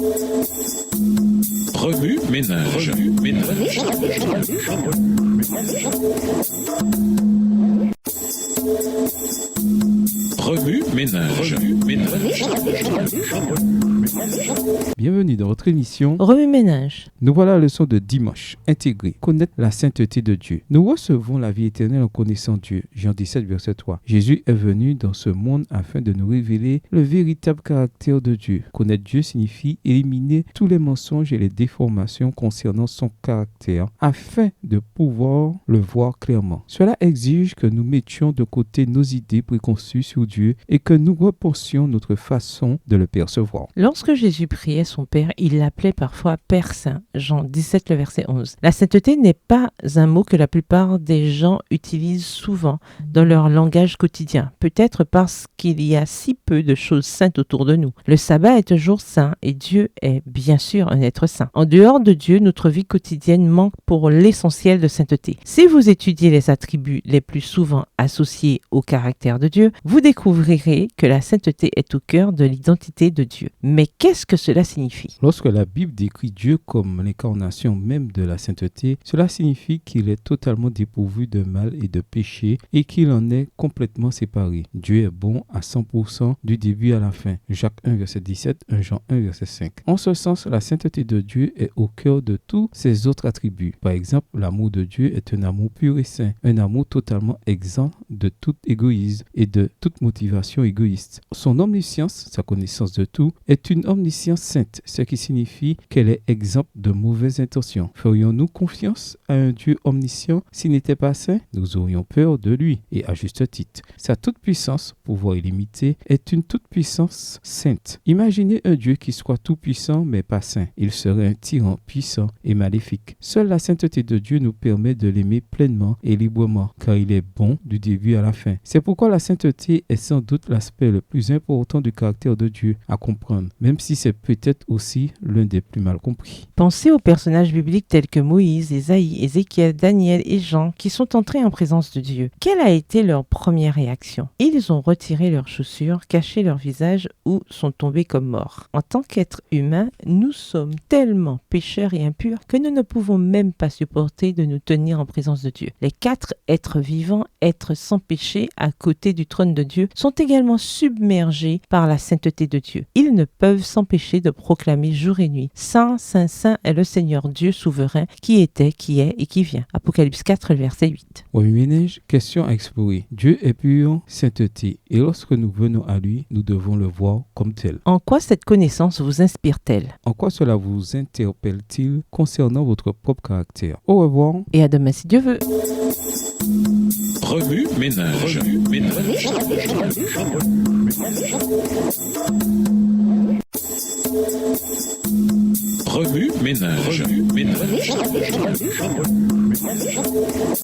Remue ménage. Remue ménage. Bienvenue dans votre émission Remue ménage. Nous voilà à la leçon de dimanche. Intégrer, connaître la sainteté de Dieu. Nous recevons la vie éternelle en connaissant Dieu. Jean 17, verset 3. Jésus est venu dans ce monde afin de nous révéler le véritable caractère de Dieu. Connaître Dieu signifie éliminer tous les mensonges et les déformations concernant son caractère afin de pouvoir le voir clairement. Cela exige que nous mettions de côté nos idées préconçues sur Dieu et que nous repensions notre façon de le percevoir. Lorsque Jésus priait son Père, il l'appelait parfois Père Saint. Jean 17, le verset 11. La sainteté n'est pas un mot que la plupart des gens utilisent souvent dans leur langage quotidien. Peut-être parce qu'il y a si peu de choses saintes autour de nous. Le sabbat est un jour saint et Dieu est bien sûr un être saint. En dehors de Dieu, notre vie quotidienne manque pour l'essentiel de sainteté. Si vous étudiez les attributs les plus souvent associés au caractère de Dieu, vous découvrirez que la sainteté est au cœur de l'identité de Dieu. Mais qu'est-ce que cela signifie? Lorsque la Bible décrit Dieu comme l'incarnation même de la sainteté, cela signifie qu'il est totalement dépourvu de mal et de péché et qu'il en est complètement séparé. Dieu est bon à 100% du début à la fin. Jacques 1, verset 17, 1 Jean 1, verset 5. En ce sens, la sainteté de Dieu est au cœur de tous ses autres attributs. Par exemple, l'amour de Dieu est un amour pur et saint, un amour totalement exempt de tout égoïsme et de toute motivation égoïste. Son omniscience, sa connaissance de tout, est une omniscience sainte, ce qui signifie qu'elle est exempte de mauvaises intentions. Ferions-nous confiance à un Dieu omniscient s'il n'était pas saint? Nous aurions peur de lui, et à juste titre. Sa toute-puissance, pouvoir illimité, est une toute-puissance sainte. Imaginez un Dieu qui soit tout-puissant mais pas saint. Il serait un tyran puissant et maléfique. Seule la sainteté de Dieu nous permet de l'aimer pleinement et librement, car il est bon du début à la fin. C'est pourquoi la sainteté est sans doute l'aspect le plus important du caractère de Dieu à comprendre, même si c'est peut-être aussi l'un des plus mal compris. Pensez aux personnages bibliques tels que Moïse, Ésaïe, Ézéchiel, Daniel et Jean qui sont entrés en présence de Dieu. Quelle a été leur première réaction? Ils ont retiré leurs chaussures, caché leur visage ou sont tombés comme morts. En tant qu'êtres humains, nous sommes tellement pécheurs et impurs que nous ne pouvons même pas supporter de nous tenir en présence de Dieu. Les 4 êtres vivants, êtres sans péché à côté du trône de Dieu, sont également submergés par la sainteté de Dieu. Ils ne peuvent s'empêcher de proclamer jour et nuit: Saint, Saint, Saint est le Seigneur Dieu souverain qui était, qui est et qui vient. Apocalypse 4, verset 8. Remue ménage, question à explorer. Dieu est pur, sainteté, et lorsque nous venons à lui, nous devons le voir comme tel. En quoi cette connaissance vous inspire-t-elle? En quoi cela vous interpelle-t-il concernant votre propre caractère? Au revoir. Et à demain si Dieu veut. Remue ménage. Remue ménage.